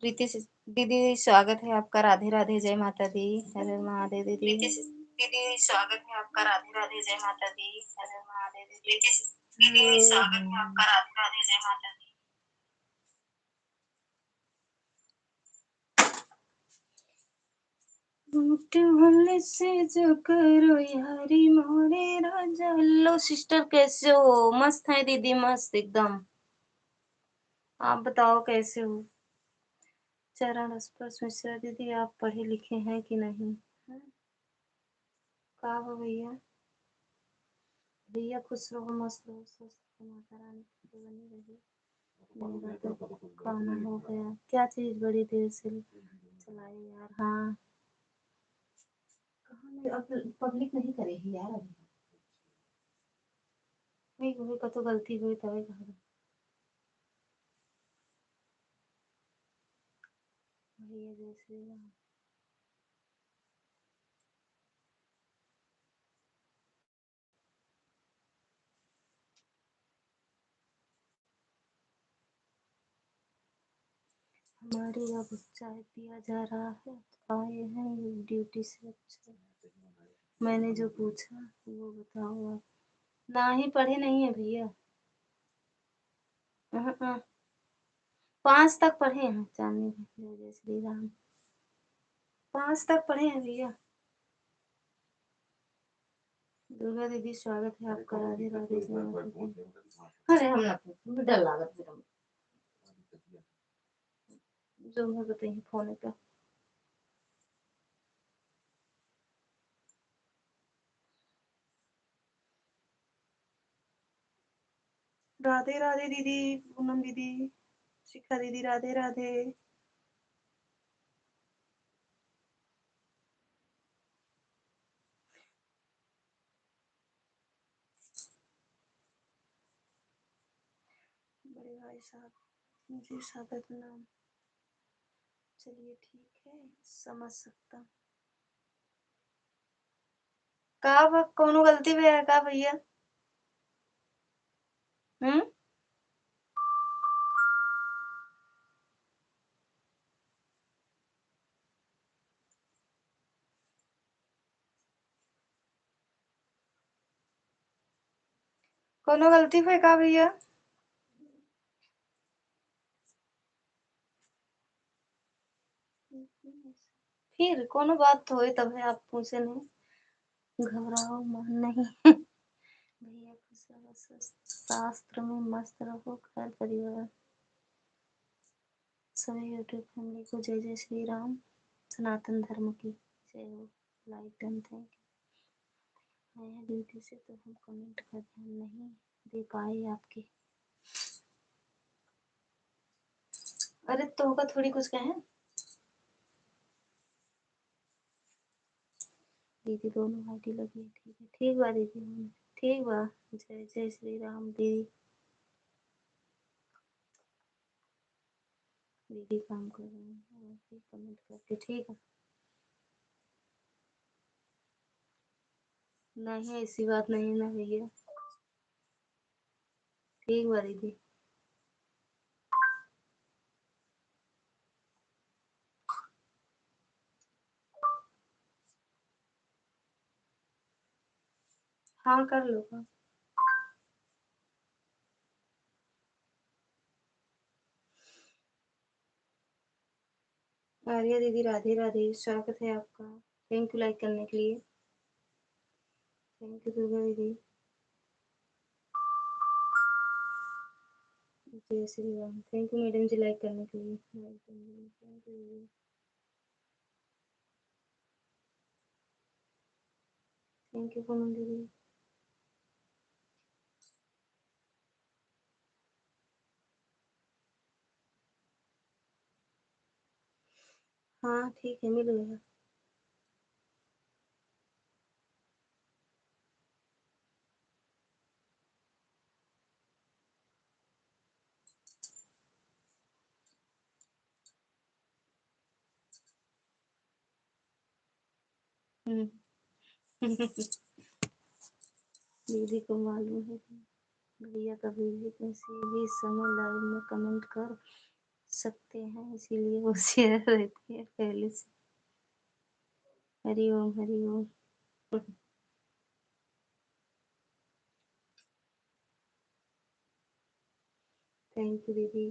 प्रीति दीदी स्वागत है आपका। राधे राधे, जय माता दी, हर हर महादेव दीदी। दीदी स्वागत है आपका। राधे राधे, जय माता दी, हर हर महादेव दीदी। दीदी स्वागत है आपका। राधे राधे, जय माता दी। भोले से जो करो यारी मोरे राजा। लो सिस्टर, कैसे हो? मस्त है दीदी, मस्त एकदम। आप बताओ कैसे हो? चरण स्पर्श मिश्रा दीदी, आप पढ़े लिखे हैं कि नहीं? का हो भैया? भैया खुश रहो, मस्त रहो, स्वस्थ रहो, माता रानी की बनी रही। मेरा तो खाना हो गया। क्या चीज बड़ी देर से चलाई यार। हाँ, अब पब्लिक नहीं करेगी यार। अभी नहीं हुई का तो गलती हुई तभी कहा। भैया जैसे हमारे अब चाय पिया जा रहा है। आए हैं ड्यूटी से। अच्छा, मैंने जो पूछा वो बताओ आप। ना ही पढ़े नहीं है भैया। 5 तक पढ़े हैं। चांदनी जय जय श्री राम। 5 तक पढ़े हैं भैया। दुर्गा दीदी स्वागत है आपका। राधे राधे। अरे हम ना डर लागत जो मैं बताइए फोन पे। राधे राधे दीदी, पूनम दीदी, शिखा दीदी, राधे राधे। बड़े भाई साहब, मुझे सादत नाम। चलिए ठीक है, समझ सकता। का कोनो गलती भी है का भैया? हम्म, कोनो गलती है का भैया? फिर कोनो बात तो होई तब है आप पूछे नहीं। घबराओ मन नहीं। भैया खुश रहो, शास्त्र में मस्त रहो, घर परिवार सभी यूट्यूब फैमिली को जय जय श्री राम। सनातन धर्म की जय हो। Like and thank you. आए हैं ड्यूटी से तो हम कमेंट का ध्यान नहीं दे पाए आपके। अरे तो होगा थोड़ी कुछ कहें। दीदी दोनों आईडी लगी है। ठीक है, ठीक बा दीदी, ठीक बा। जय जय श्री राम दीदी। दीदी काम कर रहे हैं, कमेंट करके ठीक है। नहीं ऐसी बात नहीं ना भैया। ठीक बा दीदी। हाँ कर लो काम। आर्या दीदी राधे राधे, स्वागत है आपका। थैंक यू लाइक करने के लिए। थैंक यू दुर्गा दीदी। जय Shri Ram. Thank you madam ji like करने के लिए। Thank you. Thank you Poonam दीदी। हाँ ठीक है, मिल गया। दीदी को मालूम है कि भैया कभी भी किसी भी समय लाइव में कमेंट कर सकते हैं, इसीलिए होशियार रहती है पहले से। हरि ओम हरि ओम। थैंक यू दीदी।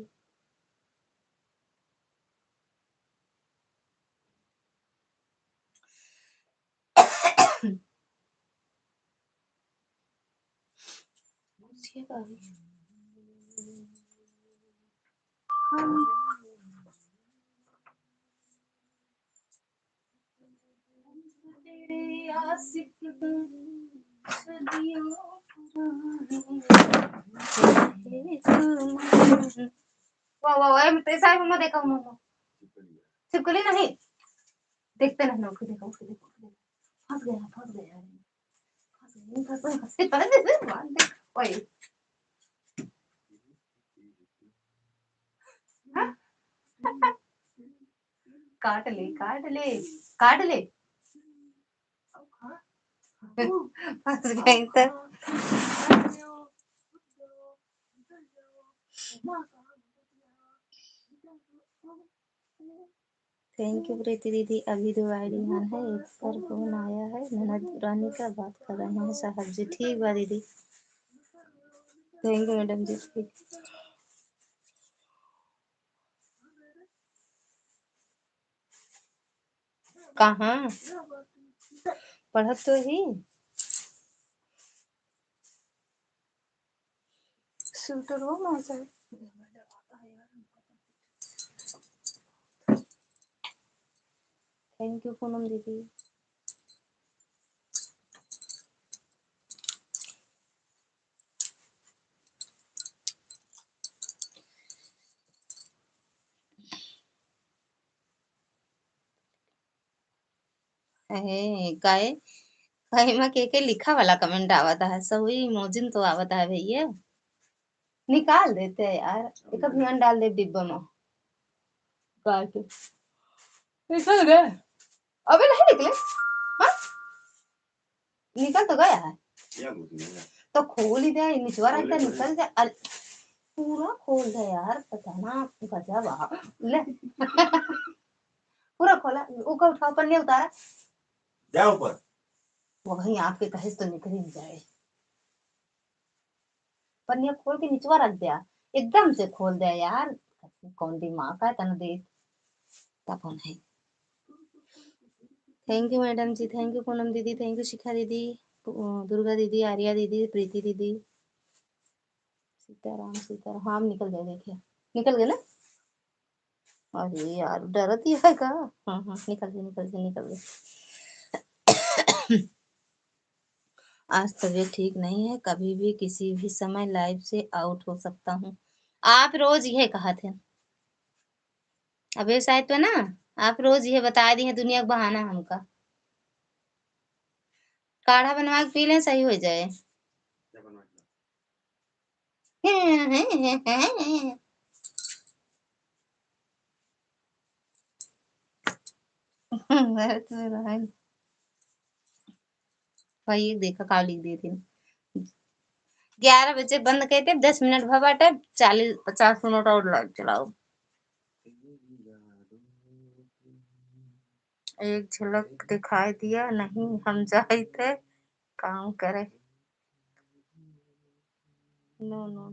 हम तेरे आशिक सदियों पुराने। वाह वाह वाह, तेरे मम्मा देखा मम्मा छिपकली नहीं देखते नहीं लोग, देखो उसको देखो फंस गया फंस गया फंस गया फंस गया। ओए काट ले काट ले काट ले। फंस गई तो। थैंक यू प्रीति दीदी। अभी 2 आईडी ऑन है, एक पर फोन आया है ननद रानी का, बात कर रहे हैं साहब जी। ठीक बा दीदी। थैंक यू मैडम जी। ठीक कहाँ पढ़त तो ही शूटर हो मौसा। थैंक यू पूनम दीदी। काय काय में के लिखा वाला कमेंट आवता है, सही इमोजिन तो आवता है भैया। निकाल देते हैं यार, एक अभियान डाल दे डिब्बा में काट। निकल गए? अबे नहीं निकले। हाँ निकल तो गया है तो खोल ही दे, निचवा रहता है निकल जाए। पूरा खोल दे यार, पता ना गजब ले। पूरा खोला, ऊपर उठाओ, पन्ने उतारा जाओ ऊपर। वही आपके कहे तो निकल ही जाए। पन्निया खोल के निचवा रख दिया, एकदम से खोल दिया यार। कौन दिमाग का तन दे कौन है। थैंक यू मैडम जी। थैंक यू पूनम दीदी। थैंक यू शिखा दीदी, दुर्गा दीदी, आर्या दीदी, प्रीति दीदी। सीताराम सीताराम। हाँ निकल गए, देखिए निकल गए ना। अरे यार डरती है का। हाँ हाँ निकल गए निकल गए निकल गए। आज तबीयत ठीक नहीं है, कभी भी किसी भी समय लाइफ से आउट हो सकता हूँ। आप रोज यह कहा थे अबे शायद तो ना, आप रोज यह बता दी है, दुनिया का बहाना हमका। काढ़ा बनवा के पी लें, सही हो जाए। वही देखा का लिख दी थी। 11 बजे बंद करके 10 मिनट भबाटे 40-50 मिनट और लाइट चलाओ। एक झलक दिखाई दिया नहीं, हम जाए थे काम करे। नो नो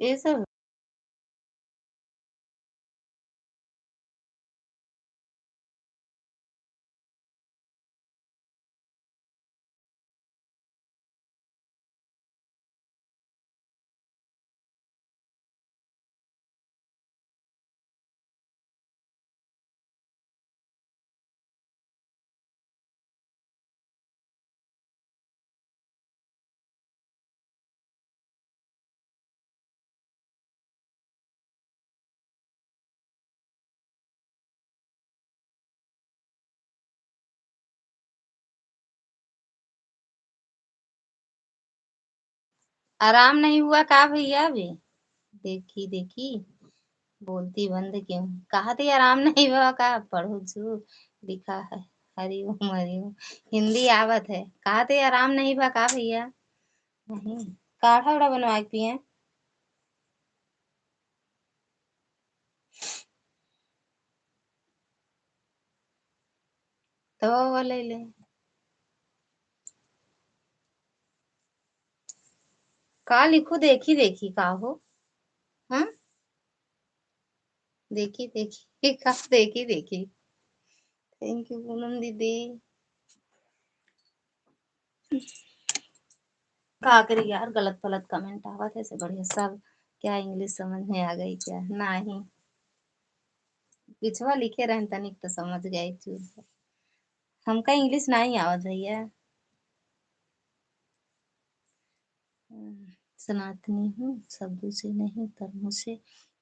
ये सब आराम नहीं हुआ का भैया अभी? देखी देखी, बोलती बंद क्यों? कहा थी आराम नहीं हुआ का? पढ़ो जो लिखा है। हरिओम हरिओम। हिंदी आवत है। कहा थे आराम नहीं हुआ का भैया? नहीं। काढ़ा उड़ा बनवा के पिए? तो वो ले ले। का लिखो? देखी देखी का हो? हाँ, देखी देखी का देखी देखी। थैंक यू पूनम दीदी। का करी यार, गलत फलत कमेंट आवत है से बढ़िया सब। क्या इंग्लिश समझ में आ गई क्या? नहीं, पिछवा लिखे रहन तनिक तो समझ गए चूज। हमका इंग्लिश नहीं आवत भैया। सनातनी हूँ, शब्दों से नहीं कर्मों से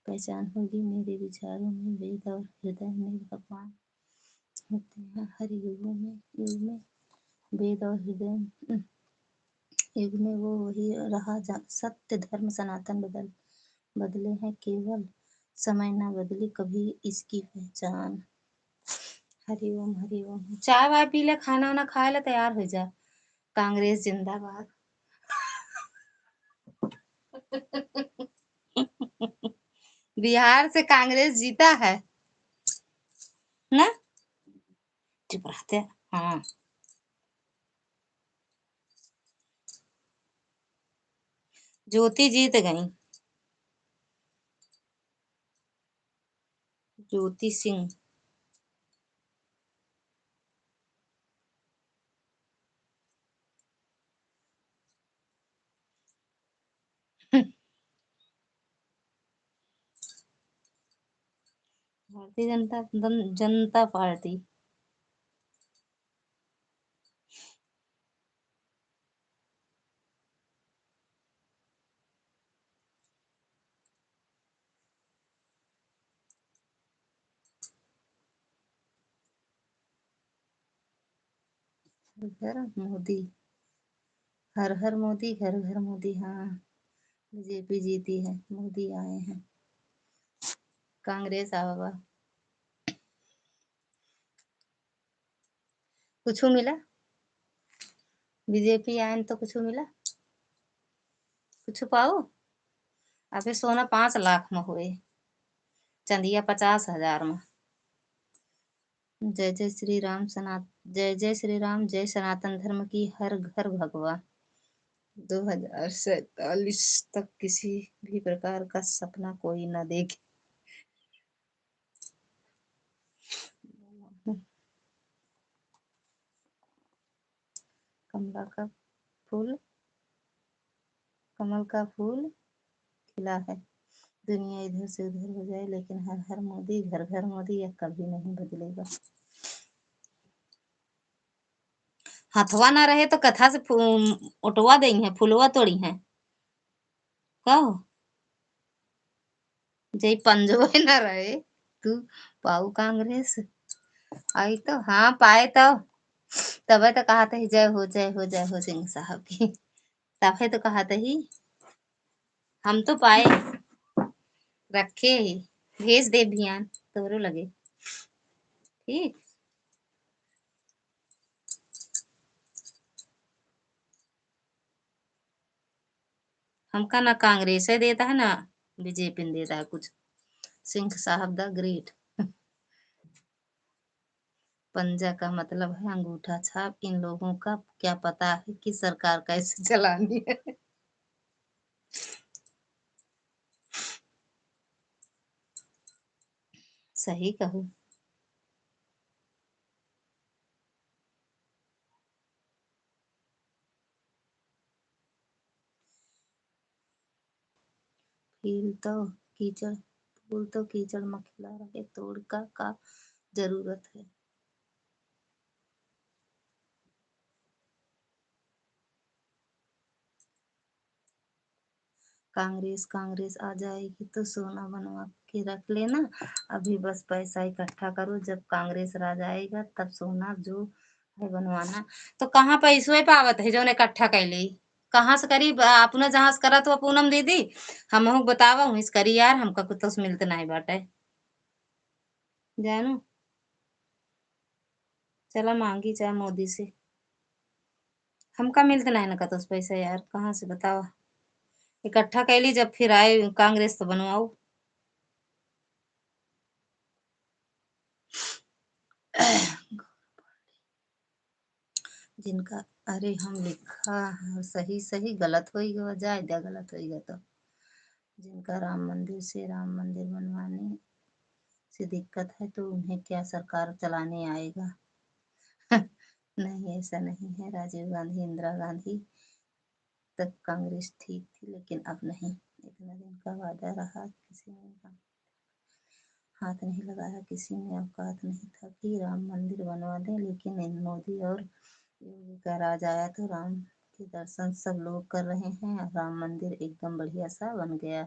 पहचान होगी मेरे विचारों में। वेद और हृदय में भगवान होते हैं हर युग में वेद और हृदय युग में वो वही रहा सत्य धर्म सनातन बदले हैं केवल, समय ना बदली कभी इसकी पहचान। हरिओम हरिओम। चाय वाय पी ले, खाना वाना खाए ले, तैयार हो जा। कांग्रेस जिंदाबाद। बिहार से कांग्रेस जीता है ना? चुप रहते हैं। हाँ, ज्योति जीत गई। ज्योति सिंह। भारतीय जनता पार्टी। घर मोदी। हर हर मोदी, घर घर मोदी। हाँ, बीजेपी जीती है, मोदी आए हैं। कांग्रेस आवा। कुछ मिला? बीजेपी आए तो कुछ मिला? कुछ पाओ? अबे सोना 5 लाख में हुए, चंदिया 50,000 में। जय जय श्री राम जय जय श्री राम, जय सनातन धर्म की हर घर भगवा। 2047 तक किसी भी प्रकार का सपना कोई न देखे। कमला का फूल, कमल का फूल खिला है। दुनिया इधर से उधर हो जाए लेकिन हर हर मोदी, घर घर मोदी, यह कभी नहीं बदलेगा। हथवा ना रहे तो कथा से उठवा देंगे है, फुलवा तोड़ी है। कहो जय पंजोए ना रहे तू पाऊ कांग्रेस आई तो। हाँ पाए तो तबे तो कहा था जय हो जय हो जय हो सिंह साहब की। तबे तो कहा था ही। हम तो पाए, रखे ही। भेज दे भियान तोरो लगे। ठीक। हमका ना कांग्रेस है देता है ना बीजेपी देता है कुछ। सिंह साहब द ग्रेट। पंजा का मतलब है अंगूठा छाप। इन लोगों का क्या पता है कि सरकार कैसे चलानी है। सही कहूँ। फील तो कीचड़ फूल तो कीचड़ में खिला रहे, तोड़ का जरूरत है। कांग्रेस कांग्रेस आ जाएगी तो सोना बनवा के रख लेना। अभी बस पैसा इकट्ठा करो, जब कांग्रेस राज आएगा तब सोना जो है बनवाना। तो कहाँ पैसों पावत है जो इकट्ठा कैले? कहाँ से करी अपना जहाँ से करा तो पूनम दीदी हमहू बतावा हूँ इस करी यार हमका कुछ मिलते नहीं बाटे जानू चला मांगी चाहे मोदी से हमका मिलते नहीं ना कतो पैसा यार कहाँ से बतावा इकट्ठा कैली जब फिर आए कांग्रेस तो बनवाओ जिनका अरे हम लिखा सही सही गलत हो गया जाए दिया गलत हो गया तो जिनका राम मंदिर से राम मंदिर बनवाने से दिक्कत है तो उन्हें क्या सरकार चलाने आएगा नहीं ऐसा नहीं है राजीव गांधी इंदिरा गांधी तक कांग्रेस ठीक थी लेकिन अब नहीं इतना दिन का वादा रहा किसी ने हाथ नहीं लगाया किसी में औकात नहीं था कि राम मंदिर बनवा दें लेकिन इन मोदी और योगी का राज आया तो राम के दर्शन सब लोग कर रहे हैं राम मंदिर एकदम बढ़िया सा बन गया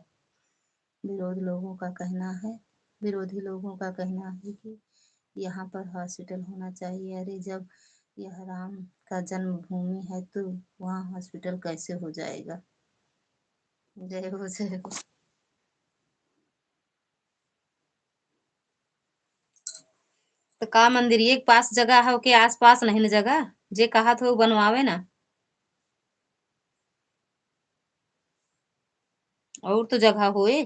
विरोध लोगों का कहना है विरोधी लोगों का कहना है कि यहाँ पर हॉस्पिटल होना चाहिए अरे जब यह राम का जन्मभूमि है तो वहाँ हॉस्पिटल कैसे हो जाएगा जय हो जय हो तो का मंदिर एक पास जगह है के आस पास नहीं न जगह जे कहा तो बनवावे ना और तो जगह होए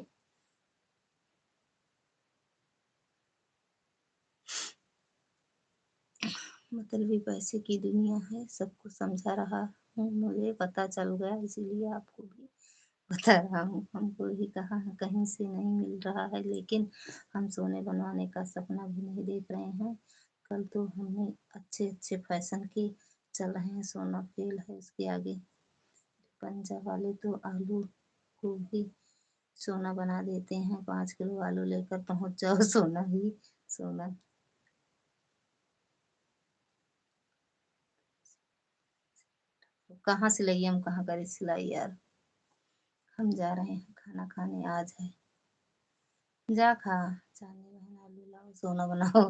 मतलबी पैसे की दुनिया है सबको समझा रहा हूँ मुझे पता चल गया इसीलिए आपको भी बता रहा हूँ हमको ही कहा कहीं से नहीं मिल रहा है लेकिन हम सोने बनवाने का सपना भी नहीं देख रहे हैं कल तो हमने अच्छे अच्छे फैशन के चल रहे हैं सोना फेल है उसके आगे पंजाब वाले तो आलू को भी सोना बना देते हैं 5 किलो आलू लेकर पहुंच जाओ सोना ही सोना कहाँ सिलाई हम कहाँ करें सिलाई यार हम जा रहे हैं खाना खाने आज है जा खा चांदी बहन आलू लाओ सोना बनाओ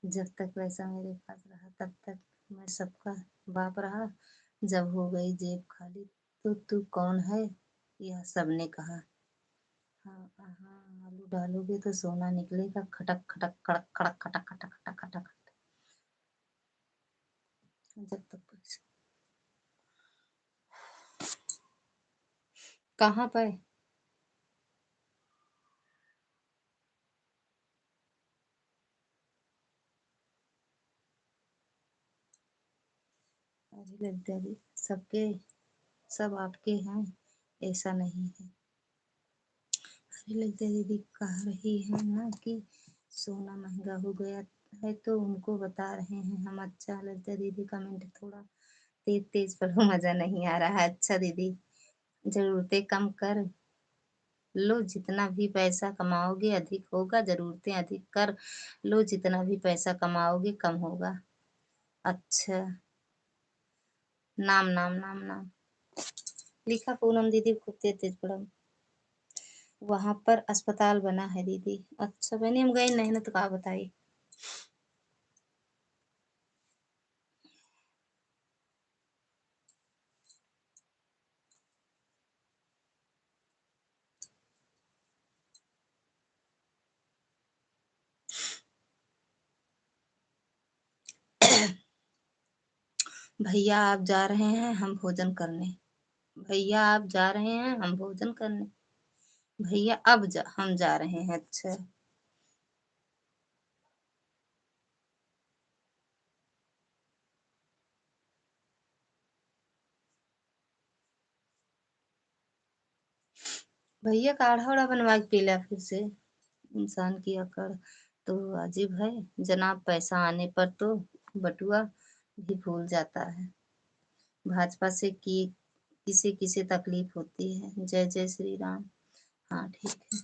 जब तक पैसा मेरे पास रहा तब तक मैं सबका बाप रहा जब हो गई जेब खाली तो तू कौन है यह सबने कहा हाँ हाँ आलू डालोगे तो सोना निकलेगा खटक खटक खड़क खड़क खटक खटक खटक खटक जब तक पैसा कहाँ पे अरे लज्जा दी सबके सब आपके हैं ऐसा नहीं है अरे लज्जा दीदी कह रही है ना कि सोना महंगा हो गया है तो उनको बता रहे हैं हम अच्छा लज्जा दीदी कमेंट थोड़ा तेज तेज पढ़ो मजा नहीं आ रहा है अच्छा दीदी जरूरतें कम कर लो जितना भी पैसा कमाओगे अधिक होगा जरूरतें अधिक कर लो जितना भी पैसा कमाओगे कम होगा अच्छा नाम नाम नाम नाम लिखा पूनम दीदी खूब तेज तेज पढ़ो वहां पर अस्पताल बना है दीदी अच्छा बहनी हम गए नहीं ना तो कहा बताई भैया आप जा रहे हैं हम भोजन करने भैया आप जा रहे हैं हम भोजन करने भैया हम जा रहे हैं अच्छा भैया काढ़ा उड़ा बनवा के पीला फिर से इंसान की अकड़ तो अजीब है जनाब पैसा आने पर तो बटुआ भी भूल जाता है भाजपा से की किसे किसे तकलीफ होती है जय जय श्री राम हाँ ठीक है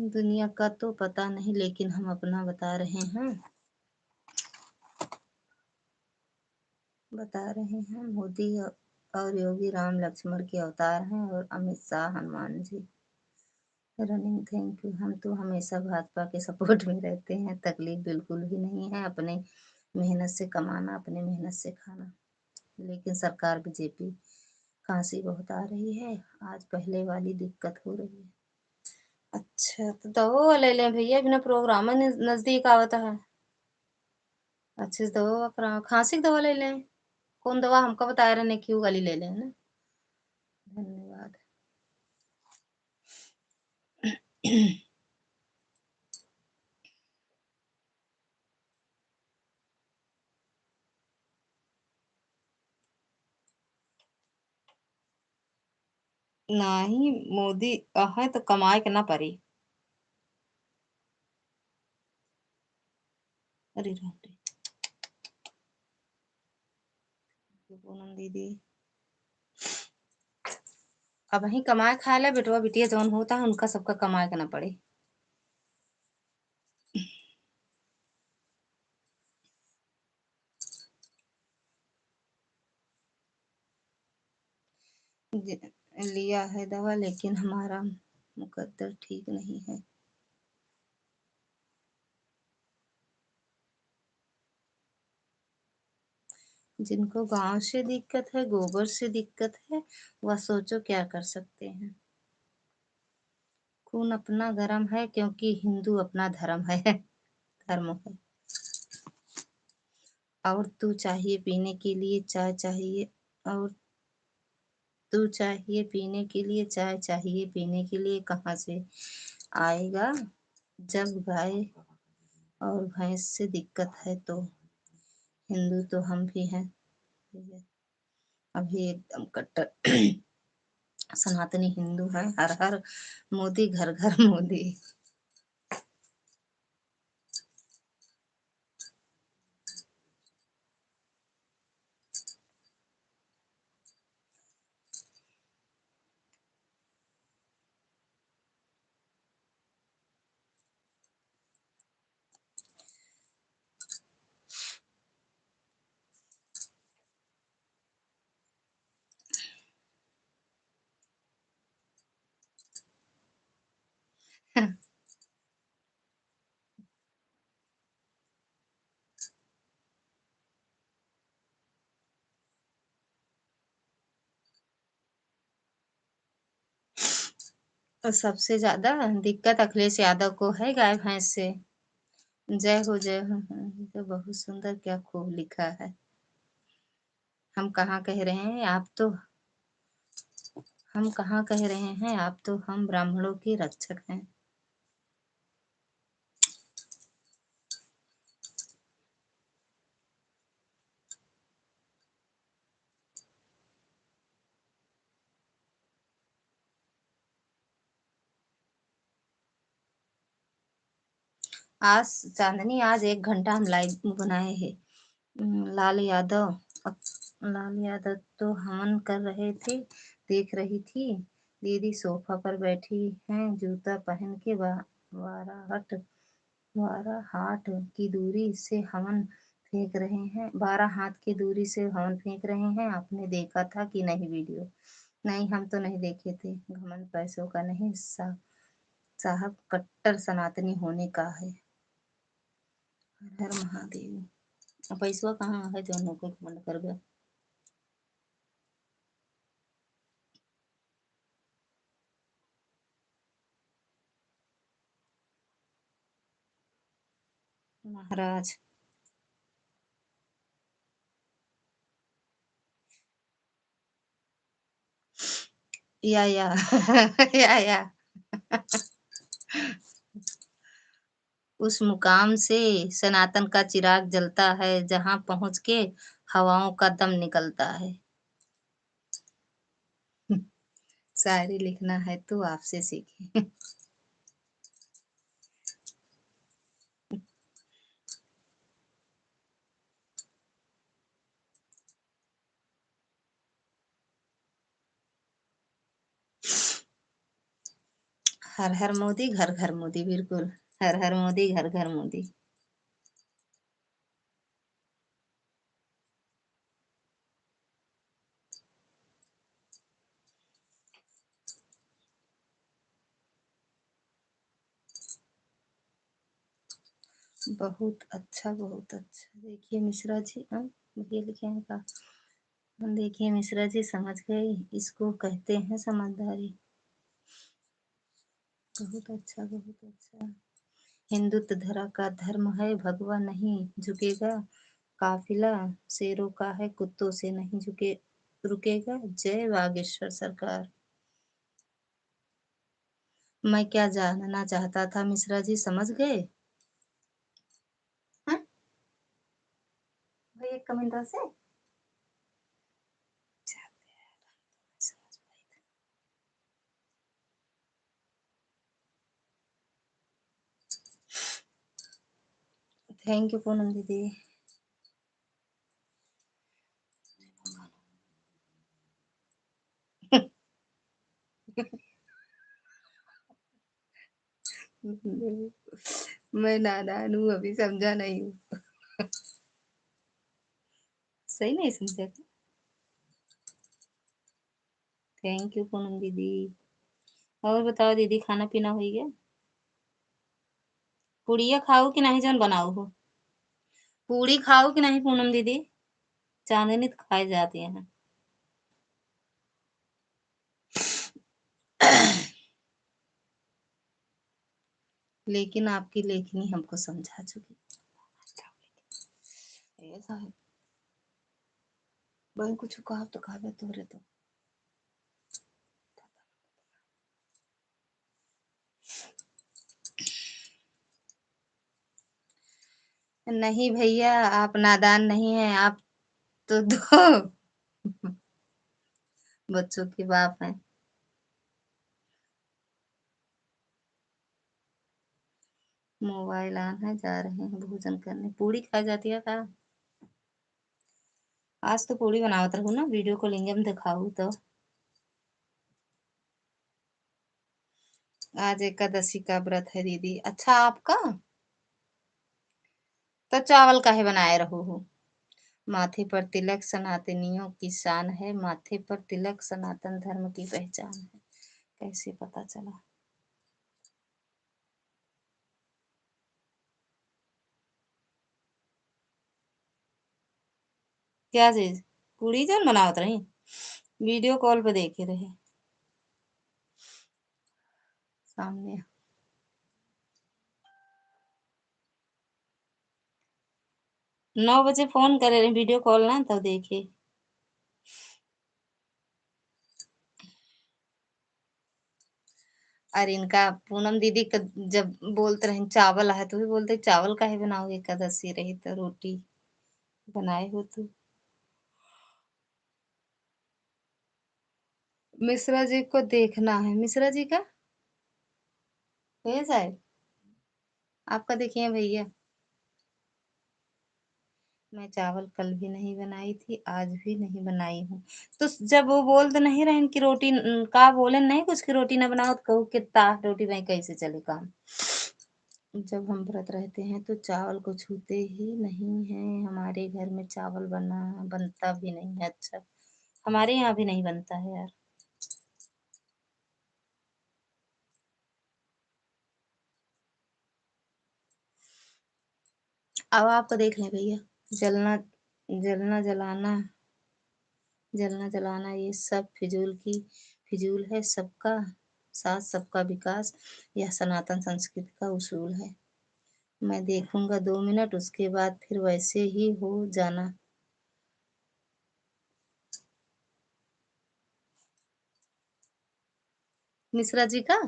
दुनिया का तो पता नहीं लेकिन हम अपना बता रहे हैं मोदी और योगी राम लक्ष्मण के अवतार हैं और Amit Shah Hanuman ji running, thank you. हम तो हमेशा भाजपा के सपोर्ट में रहते हैं, तकलीफ बिल्कुल भी नहीं है। अपने मेहनत से कमाना, अपने मेहनत से खाना। लेकिन सरकार बीजेपी, खांसी बहुत आ रही है, आज पहले वाली दिक्कत हो रही है। अच्छा तो दवा ले लें भैया, बिना प्रोग्राम नजदीक आवता है। अच्छे से दवा करा, खांसी की दवा ले लें। कौन दवा हमको बताया रहने, क्यों वाली ले लें ना। धन्यवाद। नहीं, मोदी है तो कमाए के ना पड़ी। अरे राम रे, पूनम दीदी अब ही कमाए खाए ले, बेटवा बिटिया जौन होता है उनका सबका कमाए के ना पड़े। लिया है दवा, लेकिन हमारा मुकद्दर ठीक नहीं है। जिनको गांव से दिक्कत है, गोबर से दिक्कत है, वह सोचो क्या कर सकते हैं। खून अपना गरम है, क्योंकि हिंदू अपना धर्म है। धर्म है। और तू चाहिए पीने के लिए चाय चाहिए, और तू चाहिए पीने के लिए चाय, चाहिए पीने के लिए कहाँ से आएगा। जब गाय और भैंस से दिक्कत है तो हिंदू तो हम भी हैं। अभी एकदम कट्टर सनातनी हिंदू है। हर हर मोदी, घर घर मोदी। और सबसे ज्यादा दिक्कत अखिलेश यादव को है गाय भैंस से। जय हो जय हो। ये तो बहुत सुंदर, क्या खूब लिखा है। हम कहाँ कह रहे हैं, आप तो हम कहाँ कह रहे हैं, आप तो हम ब्राह्मणों के रक्षक हैं। आज चांदनी, आज 1 घंटा हम लाइव बनाए हैं। लाल यादव, लाल यादव तो हमन कर रहे थे, देख रही थी। दीदी सोफा पर बैठी हैं, जूता पहन के बाराहट 12 हाथ की दूरी से हमन फेंक रहे हैं। 12 हाथ की दूरी से हमन फेंक रहे हैं। आपने देखा था कि नहीं वीडियो? नहीं, हम तो नहीं देखे थे। घमंड पैसों का नहीं, साहब कट्टर सनातनी होने का है। हर हर महादेव। अब पैसवा कहाँ है जो को घमंड कर गया। महाराज। या या उस मुकाम से सनातन का चिराग जलता है, जहां पहुंच के हवाओं का दम निकलता है। शायरी लिखना है तो आपसे सीखे। हर हर मोदी, घर घर मोदी, बिल्कुल। हर हर मोदी, घर घर मोदी। बहुत अच्छा, बहुत अच्छा। देखिए मिश्रा जी, ये लिखे हैं का, देखिए मिश्रा जी समझ गए, इसको कहते हैं समझदारी। बहुत अच्छा, बहुत अच्छा। हिंदुत्व धरा का धर्म है, भगवा नहीं झुकेगा, काफिला शेरों का है, कुत्तों से नहीं झुके रुकेगा। जय बागेश्वर सरकार। मैं क्या जानना चाहता था मिश्रा जी, समझ गए? हाँ? भाई एक कमेंट से थैंक यू पूनम दीदी। मैं नादान हूँ, अभी समझा नहीं हूँ। सही नहीं समझा क्या? थैंक यू पूनम दीदी। और बताओ दीदी, खाना पीना हो गया? पुड़िया खाओ कि नहीं जौन बनाओ हो? पूड़ी खाओ कि नहीं पूनम दीदी? चांदनी तो खाई जाती है। लेकिन आपकी लेखनी हमको समझा चुकी। ऐसा है, बहन कुछ कहा तो खावे तोरे तो। नहीं भैया, आप नादान नहीं हैं, आप तो दो बच्चों के बाप हैं। मोबाइल ऑन है, जा रहे हैं भोजन करने। पूड़ी खाई जाती है का? आज तो पूड़ी बनावत रहू ना, वीडियो कॉलिंग में दिखाऊ तो। आज एकादशी का व्रत है दीदी। अच्छा आपका? तो चावल काहे बनाए रहो हो? माथे पर तिलक सनातनियों की शान है, माथे पर तिलक सनातन धर्म की पहचान है। कैसे पता चला? क्या चीज? पूड़ी जन बनावत रही? वीडियो कॉल पे देखे रहे सामने। 9 बजे फोन करे रहे वीडियो कॉल ना, तब देखे। और इनका पूनम दीदी का जब बोलते रहे चावल है, तो भी बोलते चावल काहे बनाओगे, एकादशी रही तो रोटी बनाए हो तो। मिश्रा जी को देखना है, मिश्रा जी का है शायद। आपका देखिए भैया। मैं चावल कल भी नहीं बनाई थी, आज भी नहीं बनाई हूँ। तो जब वो बोलते नहीं रहे कि रोटी का बोले नहीं कुछ की रोटी ना बनाओ, तो कहूँ कितना रोटी में कैसे चले काम। जब हम व्रत रहते हैं तो चावल को छूते ही नहीं है। हमारे घर में चावल बनता भी नहीं है। अच्छा, हमारे यहाँ भी नहीं बनता है यार। अब आपको देख लें भैया। जलना जलना जलाना जलना जलाना ये सब फिजूल है। सबका साथ सबका विकास, यह सनातन संस्कृति का उसूल है। मैं देखूंगा 2 मिनट, उसके बाद फिर वैसे ही हो जाना। मिश्रा जी का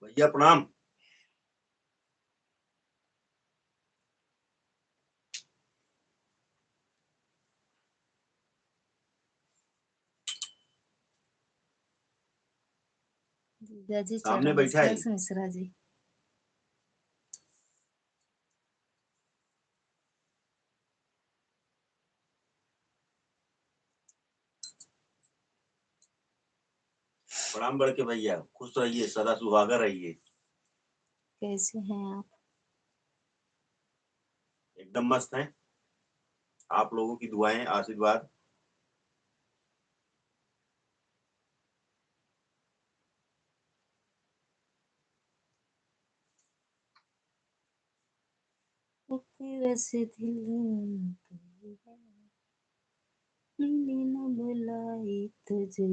भैया प्रणाम। जीजा जी सामने चरण बैठा है। स्पर्श मिश्रा जी। प्रणाम बड़के भैया, खुश रहिए, सदा सुहागर रहिए। कैसे हैं आप? एकदम मस्त हैं। आप लोगों की दुआएं, आशीर्वाद। तेरे से दिल मिली न बुलाई तुझे।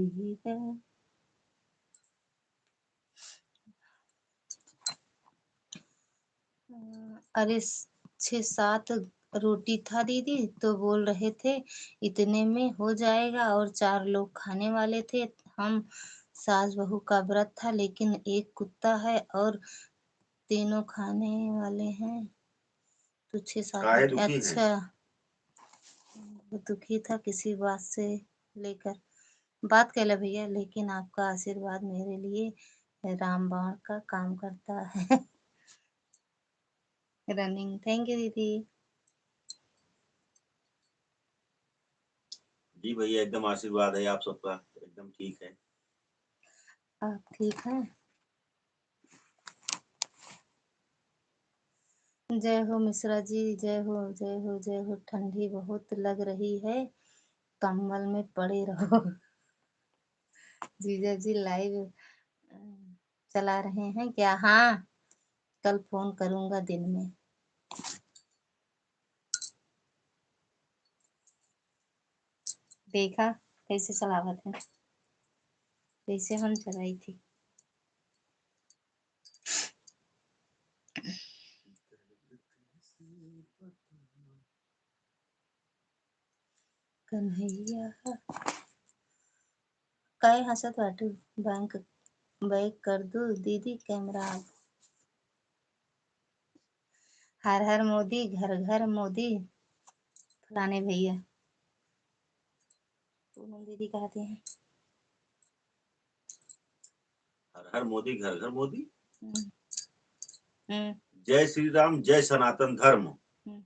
अरे 6-7 रोटी था दीदी, तो बोल रहे थे इतने में हो जाएगा, और 4 लोग खाने वाले थे। हम सास बहू का व्रत था, लेकिन एक कुत्ता है और तीनों खाने वाले हैं, तो 6-7 काहे रोटी। दुखी हैं? अच्छा, वो दुखी था किसी बात से लेकर। बात कहला भैया, लेकिन आपका आशीर्वाद मेरे लिए रामबाण का काम करता है। रनिंग। थैंक यू दीदी। जी भैया, एकदम आशीर्वाद है आप सबका, एकदम ठीक है। आप ठीक हैं? जय हो मिश्रा जी, जय हो जय हो जय हो। ठंडी बहुत लग रही है, कंबल में पड़े रहो। जीजा जी लाइव चला रहे हैं क्या? हाँ, कल फोन करूंगा दिन में। देखा कैसे चलावत है, कैसे हम चलाई थी। कन्हैया काय हंसत बाटू? बैंक बैक कर दू दीदी कैमरा आप। हर हर मोदी, घर घर मोदी। फलाने भैया पूनम दीदी कहते हैं। हर हर मोदी, घर घर मोदी। हम्म, हम्म, जय श्री राम, जय सनातन धर्म। हम्म।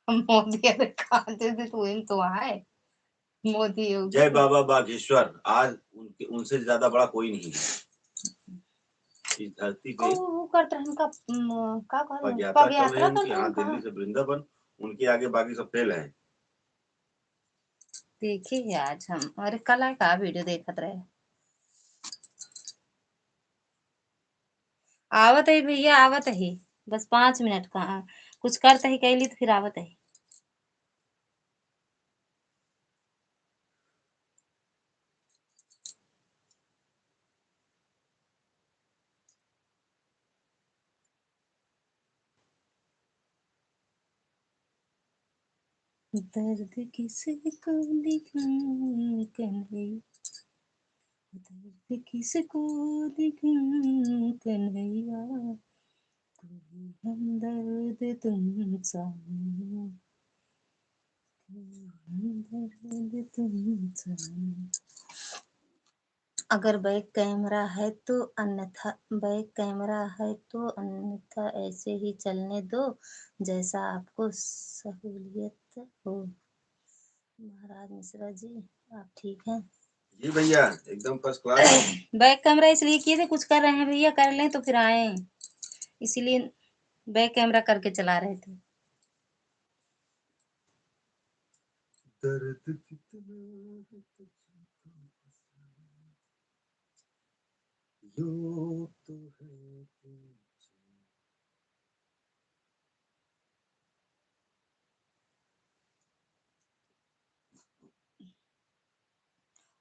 मोदी अरे कहाँ थे तो इन तो आए। मोदी योगी जय तो बाबा बागेश्वर। आज उनके उनसे ज्यादा बड़ा कोई नहीं है इस धरती पे। वो करते हैं उनका का पग कहते यात्रा पग चल रही है यात्रा उनकी, करते हैं यहाँ कहाँ? दिल्ली से वृंदावन। उनके आगे बाकी सब फेल है। देखे है आज हम, अरे कल का वीडियो देखत रहे। आवत है भैया, आवत है। बस 5 मिनट का कुछ करते ही कैली तो फिर आवत है। दर्द किसी को दिखाऊं कन्हैया, दर्द किसी को दिखाऊं कन्हैया, कोई हमदर्द तुम जानो, कोई हमदर्द तुम जानो। अगर बैक कैमरा है तो अन्यथा, बैक कैमरा है तो अन्यथा ऐसे ही चलने दो, जैसा आपको सहूलियत हो। महाराज मिश्रा जी, आप ठीक हैं? जी भैया, एकदम फर्स्ट क्लास। बैक कैमरा इसलिए किए थे, कुछ कर रहे हैं भैया, कर लें तो फिर आए, इसीलिए बैक कैमरा करके चला रहे थे। दर्द कितना है तुझको, यूं तो है तुझे।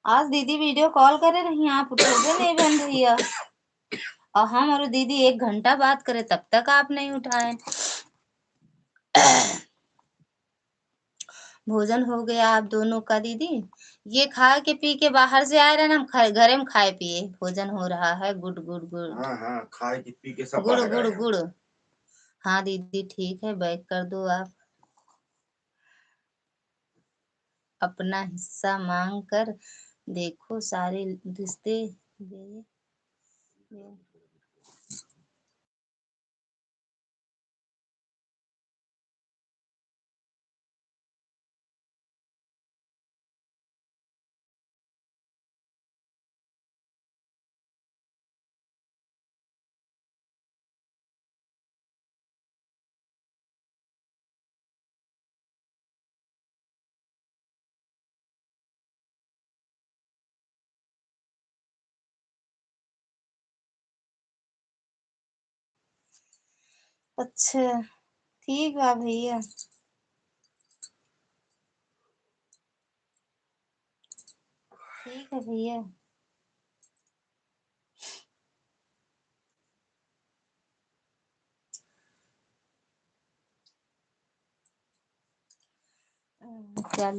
आज दीदी वीडियो कॉल करे रही, आप उठोगे नहीं बहन भैया, और हम और दीदी 1 घंटा बात करे तब तक आप नहीं उठाए। भोजन हो गया आप दोनों का दीदी? ये खा के पी के बाहर से आए रहे ना, हम घरे में खाए पिए, भोजन हो रहा है। Good good good. हाँ हाँ, खाए की पी के सब गुड़ बाहर गुड़ आए हैं। गुड़। हाँ दीदी ठीक है, बैक कर दो आप। अपना हिस्सा मांग कर देखो, सारे रिश्ते दे अच्छा ठीक बा भैया। ठीक है भैया। क्या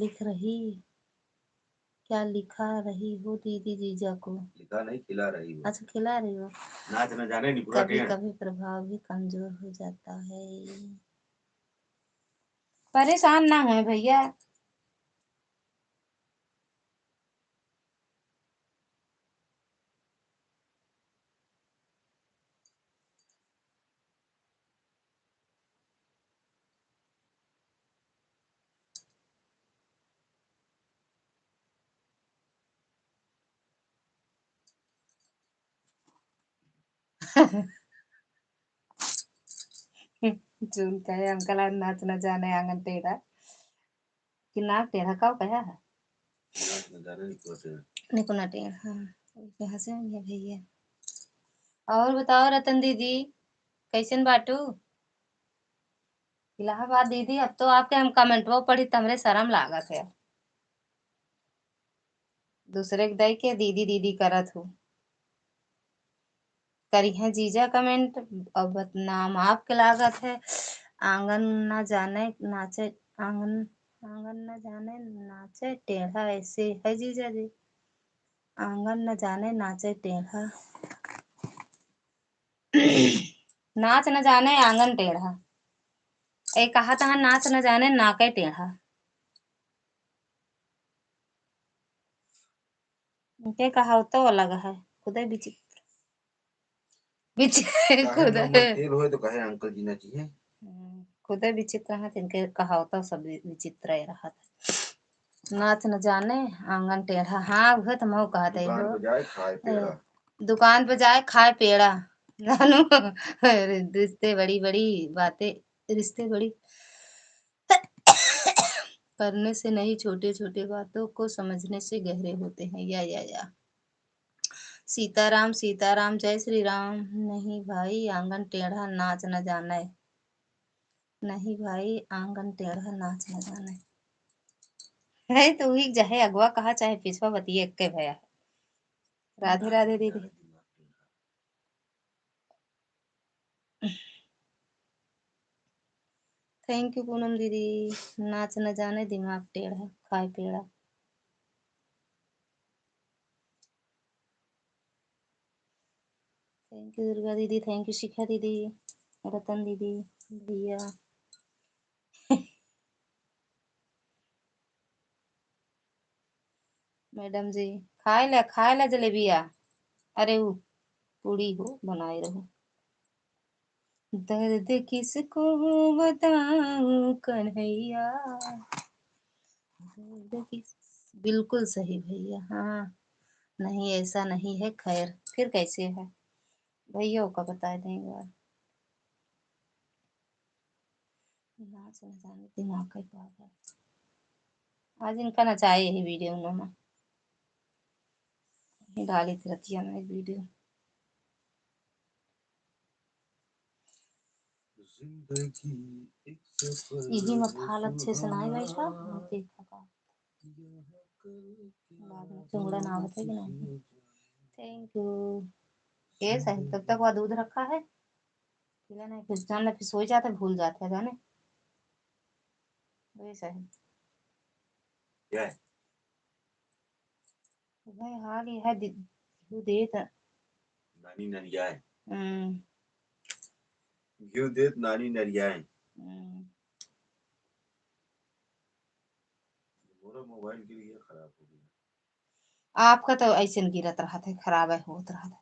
लिखा रही हो दीदी जीजा को? लिखा नहीं, खिला रही हो। अच्छा खिला रही हो। नाच न जाने नहीं पूरा कभी टेढ़। कभी प्रभाव भी कमजोर हो जाता है। परेशान ना है भैया। चुन कहे अंकल आज नाच न जाने आंगन टेढ़ा कि नाक टेढ़ा कब कहा है? नाच न जाने नहीं पूरा टेढ़। निकुना टेढ़ा हाँ हंसे होंगे भैया। और बताओ रतन दीदी कैसन बाटू? इलाहाबाद दीदी अब तो आपके हम कमेंट वो पढ़ी तमरे शर्म लागत है। दूसरे के दई के दीदी दीदी करत हूँ। करी है जीजा कमेंट। अब नाम आपके लागत है। आंगन न जाने नाचे आंगन आंगन न जाने नाचे टेढ़ा ऐसे है जीजा जी। आंगन न जाने नाचे टेढ़ा नाच न जाने आंगन टेढ़ा। ए कहा था नाच न जाने नाके टेढ़ा। के कहा तो अलग है। खुदे खुदे तेल हो तो कहे अंकल जी ना चाहिए। खुदे विचित्र है तिनके कहावत सब विचित्र ही रहा था। नाच न जाने आंगन टेढ़ा हाँ वह तो मैं कहते दुकान हो। पे जाए खाए पेड़ा। दुकान पे जाए खाए पेड़ा नानू रिश्ते बड़ी बड़ी बातें रिश्ते बड़ी करने से नहीं छोटे छोटे बातों को समझने से गहरे होते हैं। या सीताराम सीताराम जय श्री राम। नहीं भाई आंगन टेढ़ा नाच न जाने। नहीं भाई आंगन टेढ़ा नाच न जाने है तो वही चाहे अगवा कहा चाहे पिछवा बतिए के भया। राधे राधे दीदी। थैंक यू पूनम दीदी। नाच न जाने दिमाग टेढ़ा खाए पेड़ा। थैंक यू दुर्गा दीदी। थैंक यू शिखा दीदी रतन दीदी भैया। मैडम जी खाए ले जलेबिया। अरे वो पूरी हो बनाए रहो। दर्द किसको बताऊं कन्हैया। दर्द किस बिल्कुल सही भैया हाँ। नहीं ऐसा नहीं है खैर फिर कैसे है भैया का बता दें एक बार। नाच न जाने दिमाग का पागल। आज इनका नचाए यही वीडियो उन्होंने डाली थी रतिया में वीडियो। यही मत हाल अच्छे से ना बैठा देखा का बाद में चुंगड़ा ना होता कि नहीं। Thank you. ये सही तब तक वह दूध रखा है पीला नहीं फिर जाने फिर सो जाते भूल जाते जाने वैसा है। क्या है? भाई हाल ही है दे नानी नरियाए। हम्म घी दे नानी नरियाए। मेरा मोबाइल गिर गया खराब हो गया। आपका तो ऐसे गिरत रहा था खराब है होत रहा था।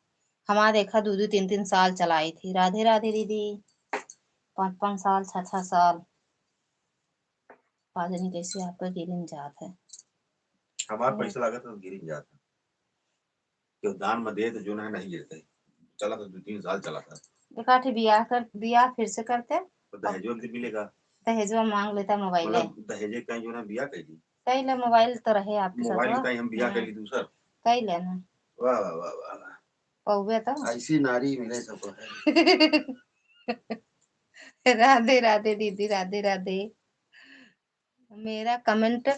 हमारा देखा दो दो तीन तीन साल चलाई थी। राधे राधे दीदी 5 5 साल 6 6 साल। पता नहीं कैसे आपका गिरन जात है। हमारा पैसा लगा तो गिर जाता। क्यों दान में दे तो जो ना नहीं गिरते। चला तो 2 3 साल चला था। देखा थे बियाह फिर से करते तो दहेजो भी मिलेगा। दहेजवा मांग लेता मोबाइल मतलब दहेजे कहीं जो ना बिया कैली। कई ले मोबाइल तो रहे आपके साथ मोबाइल कहीं हम बिया कैली दूसर। कई लेना वाह वाह वाह वाह। पौवे तो ऐसी नारी मिले सबको है। राधे राधे दीदी, राधे राधे। मेरा कमेंट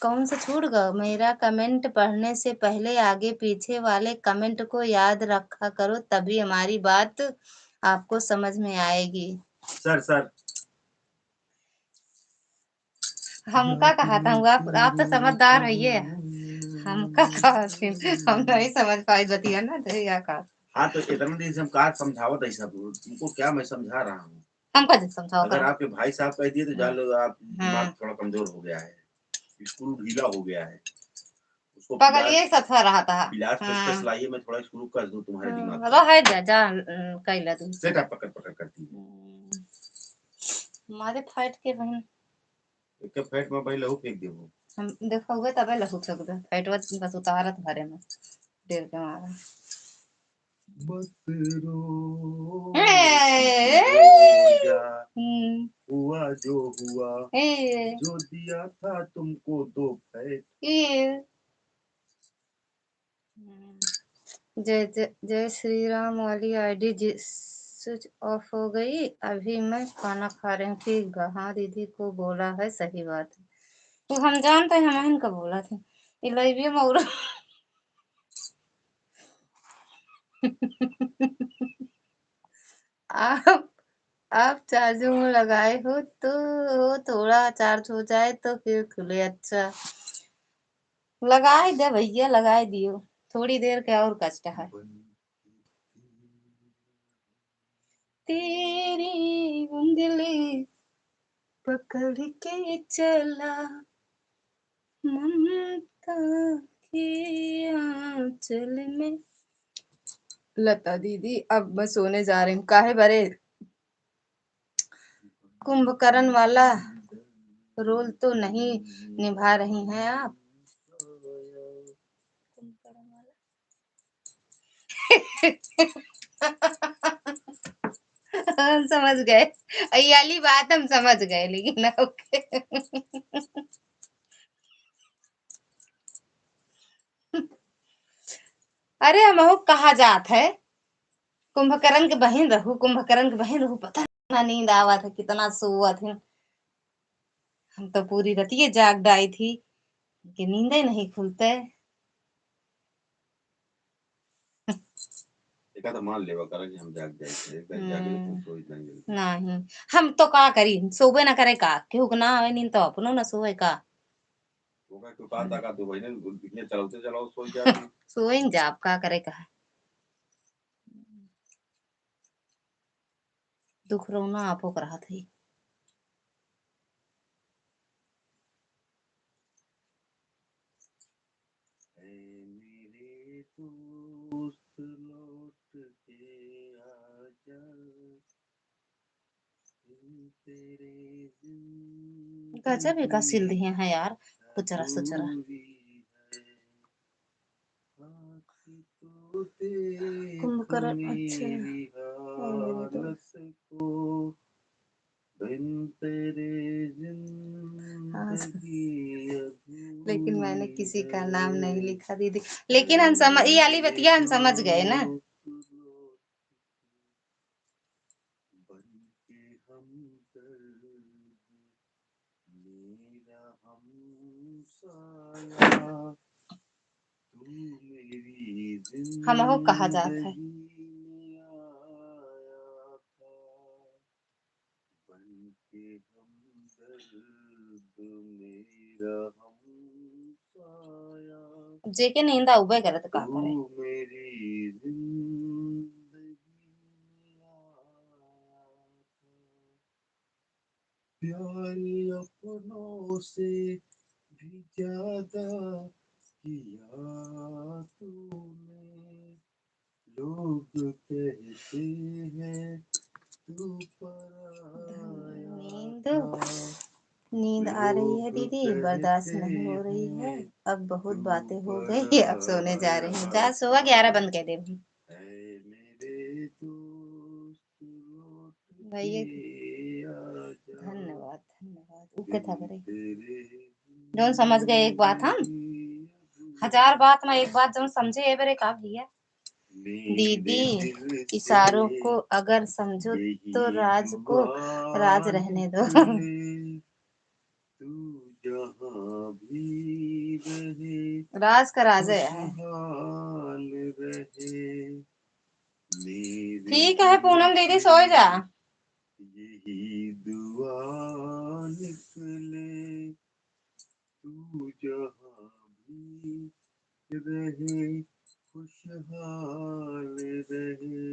कौन सा छूट गया? मेरा कमेंट पढ़ने से पहले आगे पीछे वाले कमेंट को याद रखा करो, तभी हमारी बात आपको समझ में आएगी। सर हमका कहा था आप तो समझदार है। हमका कहा थी, हम नहीं समझ पाए बतिया ना तो या का। हाँ तो इतना दिन से हम कार समझावत ऐसा तुमको क्या मैं समझा रहा हूँ। हमका जो समझाओ अगर करो। आपके भाई साहब कह दिए तो जान लो आप दिमाग थोड़ा कमजोर हो गया है, स्क्रू ढीला हो गया है, उसको पगल ये सफर रहा था। बिलास पेचकस लाइए, मैं थोड़ा स्क्रू कर दूं तुम्हारे दिमाग में। रह जा जा कैला तू सेट आप पकड़ पकड़ करती है। मारे फाइट के बहन एक फेट में भाई लहू फेंक देबो। हम देखोगे तबे लहू फेंक दे, फाइटवा बस उतारत भरे में देर के मारा। मत रो ए, जा, हम्म, हुआ जो हुआ, ए, जो दिया था तुमको दो फेट। ए, जय जय जय श्री राम वाली आईडी स्विच ऑफ हो गई। अभी मैं खाना खा रही हूँ। ठीक बा। हाँ दीदी को बोला है, सही बात है। तो हम जानते हैं, हम इनका बोला थे इलाइबी मौरा। आप आप चार्जिंग में लगाए हो तो थोड़ा चार्ज हो जाए तो फिर खुले। अच्छा लगाए दे भैया, लगाए दियो, थोड़ी देर के और कष्ट है। तेरी उंगली पकड़ के चला ममता के आंचल में। लता दीदी अब मैं सोने जा रही हूँ। काहे बरे कुंभकर्ण वाला रोल तो नहीं निभा रही हैं आप? कुंभकर्ण वाला हम समझ गए, ये वाली बात हम समझ गए, लेकिन ओके। अरे हम कहा जात है, कुंभकर्ण के बहन रहू, कुंभकर्ण के बहन रहू, पता ना नींद आवा था, कितना सोआ थे हम तो, पूरी रतिये जाग डाई थी कि नींद ही नहीं खुलते। एका तो मान लेवा करा कि हम जाग जाए थे, एक बार जागे तो सोई जाएंगे। नहीं हम तो का करी, सोबे ना करे का, क्यों ना आवे नींद तो अपनो ना सोए का। वो का क्यों कहा था का तू भाई ने इतने चलाते चलाओ सोई जाती। सोए जा आप का करे का। दुख रोना आपो कर रहा थी। मेरे दोस्त लौट के आजा, तेरे गजब का सिल दिए हैं यार, कुचरा सुचरा। कुंभकर्ण अच्छा हाँ, लेकिन मैंने किसी का नाम नहीं लिखा दीदी, लेकिन हम समझ, ये वाली बतिया हम समझ गए ना। हम हो कहा जाता है। जेके नींद उबे करे तो का करे। प्यार अपनों से भी ज्यादा किया तूने, लोग कहते हैं तू नींद नींद आ रही है दीदी, बर्दाश्त नहीं हो रही है। अब बहुत बातें हो गई, अब सोने जा रही हूँ। जा सोवा, 11 बंद कर दे भैया। धन्यवाद धन्यवाद। उके था करे जो समझ गए एक बात, हम 1000 बात में एक बात जो समझे ए बरे का भैया। दीदी इशारों को अगर समझो तो राज को राज रहने दो। तू जहाँ भी रहे राज का राजा है। खुशहाल रहे मेरे ठीक है पूनम दीदी सो जा। यही दुआ निकले तू जहाँ भी रहे खुशहाल रहे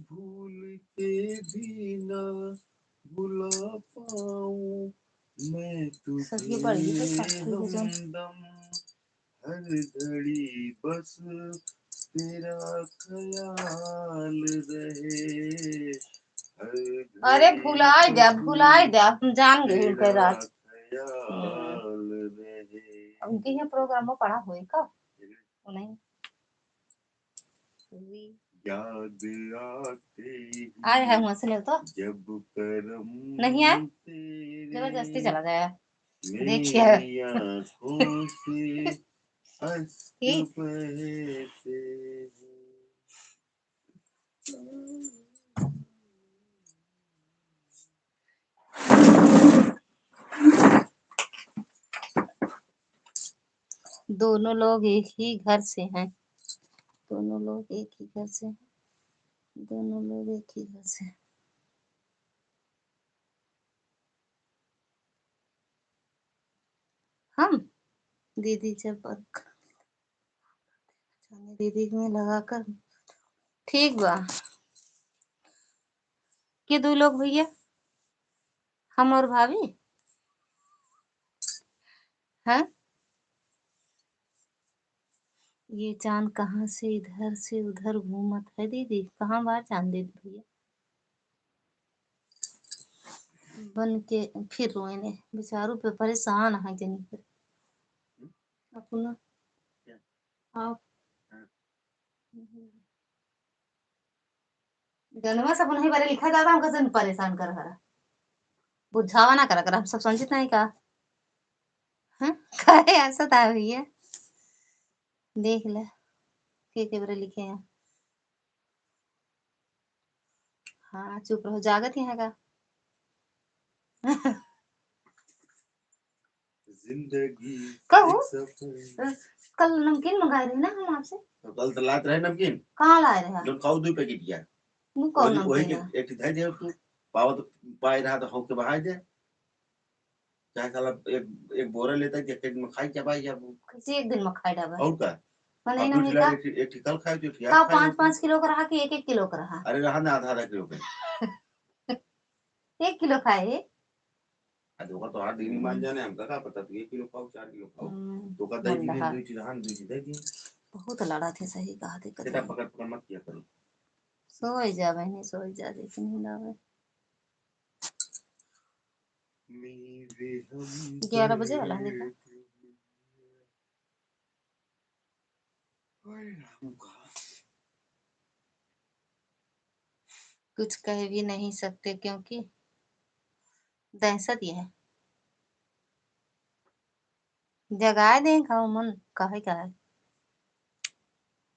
भूल के भी ना भुला पाऊं मैं सखी पढ़ी तो तुझे साथी हो जाऊं। हमदम हर घड़ी बस तेरा ख्याल रहे हर अरे घड़ी भुलाए जा हम जान गए उनके तेरा राज। ख्याल रहे उनके यहाँ प्रोग्राम में पढ़ा हुई का नहीं याद आते ही आए है वहां से ले तो जब करम नहीं आए जबरदस्ती चला जाए। देखिए मेरी आँखों से अश्क बहते दोनों लोग एक ही घर से हैं। दोनों लोग एक ही घर से हैं। दोनों लोग एक ही घर से हैं। हम दीदी जब दीदी में लगाकर ठीक बा कि दो लोग भैया हम और भाभी हैं। ये चांद कहाँ से इधर से उधर घूमत है दीदी कहाँ बार चांद दीदी भैया बन के फिर रोने बेचारों पे परेशान है जनी पर अपना आप जनवा सब नहीं बारे लिखा जाता हमका जन परेशान कर रहा बुझावा ना करा कर हम सब समझते नहीं का हैं काहे ऐसा था भैया देख ले के बारे लिखे हैं। हाँ चुप रहो जागत ही है का जिंदगी कहू एक सफर कल नमकीन मंगाए रहे ना हम आपसे तो कल तो लात रहे नमकीन कहाँ लाए रहे जो खाऊ 2 पैकेट किया मुँह कौन वही नमकीन है के एक धाई दे तू पाव तो पाए रहा तो हो के बहाई दे चाहे साला एक बोरा लेता है एक में खाई क्या भाई अब किसी एक दिन में खाई डाबा और का नहीं अब नहीं दूसरा का एक कल खाए तो का यार खाए 5-5 किलो का रहा कि 1-1 किलो का रहा अरे रहा ना आधा किलो पे 1 किलो खाए आज होगा तो 8 दिन मान जाने हमका का पता तो 1 किलो खाओ 4 किलो खाओ तो का दही दी दो चीज हां दो चीज दे दी बहुत लड़ा थे सही कहा थे सेटा पकड़ पकड़ मत किया करो सोई जा बहनी सोई जा लेकिन नींद आवे 11 बजे वाला है देखा कुछ कह भी नहीं सकते क्योंकि दहशत ये है जगाए दें खाओ मन काहे का है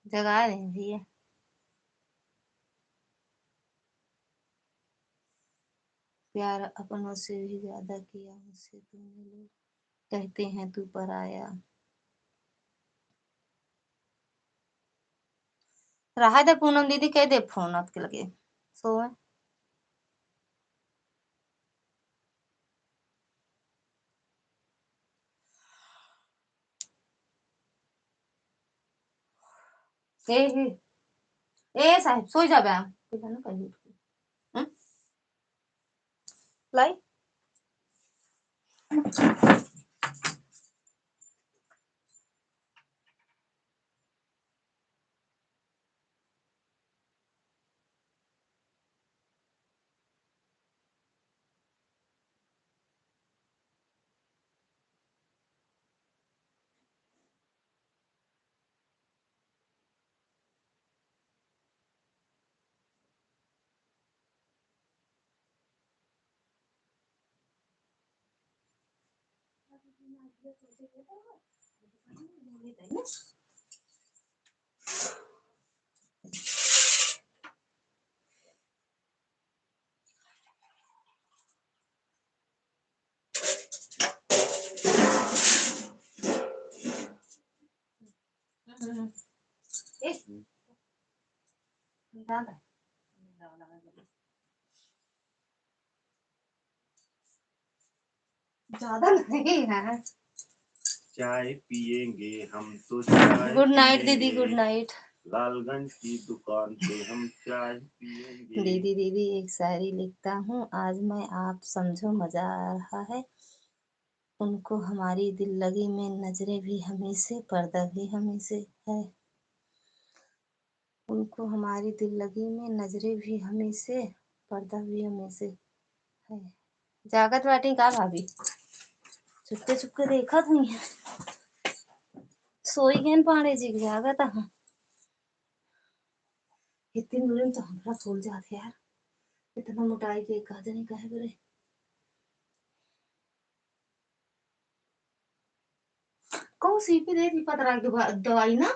जगाए दें भैया प्यार अपनों से भी ज्यादा किया मुझसे तुमने लोग कहते हैं तू पराया रहा दे पूनम दीदी कह दे फोन आपके लगे सोए ए ए साहब सो जाबे हम ना कहीं लाई ज्यादा नहीं है। चाय पिएंगे हम तो चाय गुड नाइट पिएंगे। दीदी, गुड नाइट। लालगंज की दुकान पे हम चाय पिएंगे। दीदी दीदी एक शायरी लिखता हूँ आज मैं, आप समझो मजा आ रहा है। उनको हमारी दिल लगी में नजरें भी हमी से, पर्दा भी हमी से है। उनको हमारी दिल लगी में नजरें भी हमी से, पर्दा भी हमी से है। जागत बाटी का भाभी चुपके चुपके देखा थी, सोई गए पाड़े जी जागत। हाँ इतनी दूर तो हमारा सोल जाते यार, इतना मोटाई के काज नहीं कहे बरे। कौन सी भी दे थी पतरा की दवाई ना,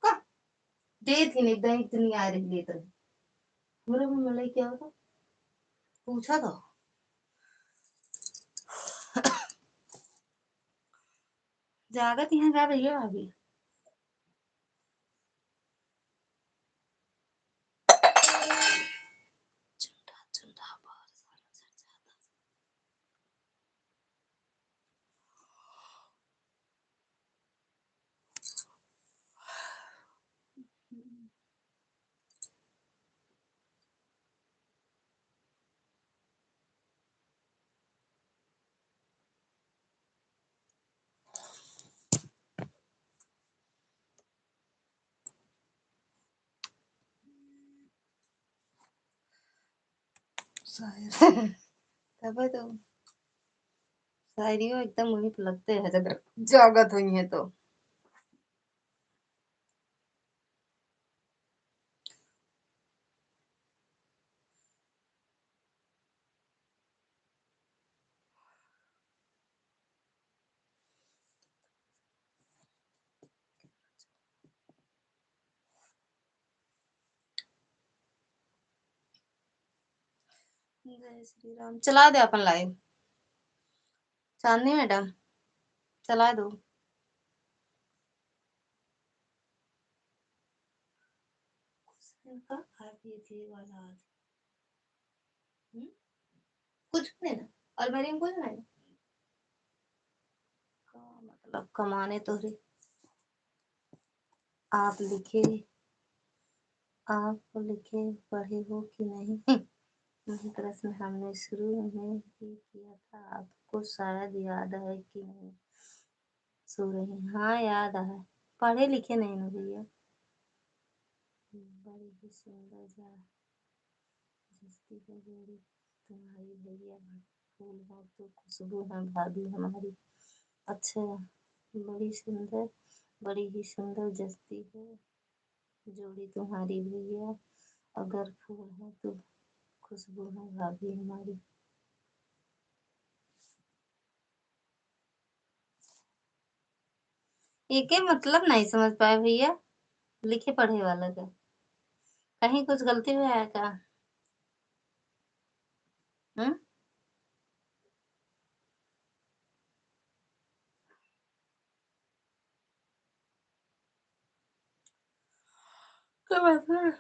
का दे थी नहीं दही इतनी आ रही ले तो मेरे को मिले क्या होता, पूछा तो जागत यहाँ का भैया भाभी। चुंडा चुंडा बाहर सारा सर जाता। शायर तब तो शायरी एकदम वही पे लगते हैं जब जागत हुई है तो। जय श्री राम चला दे अपन लाइव, चांदनी मैडम चला दो। इनका खाती थी वाला आज। हम्म? कुछ नहीं ना, अलमारी में कुछ नहीं। का मतलब कमाने तो रे आप लिखे, आप लिखे पढ़े हो कि नहीं। यही प्रश्न हमने शुरू में भी किया था, आपको शायद याद है कि नहीं। सो रही, हाँ याद है, पढ़े लिखे नहीं ना भैया। बड़ी ही सुंदर जा जस्ती है जोड़ी तुम्हारी भैया, फूल हो तो खुशबू है भाभी हमारी। अच्छा बड़ी सुंदर, बड़ी ही सुंदर जस्ती है जोड़ी तुम्हारी भैया, अगर फूल है तो खुशबू है भाभी हमारी। एक ही मतलब नहीं समझ पाए भैया, लिखे पढ़े वाला का कहीं कुछ गलती हुआ है क्या। हम्म क्या बात है?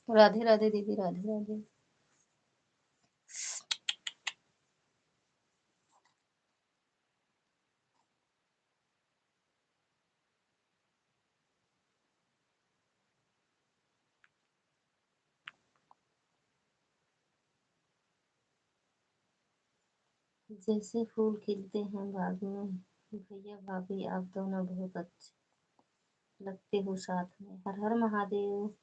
राधे राधे दीदी, राधे राधे। जैसे फूल खिलते हैं बाग में, भैया भाभी आप दोनों बहुत अच्छे लगते हो साथ में। हर हर महादेव।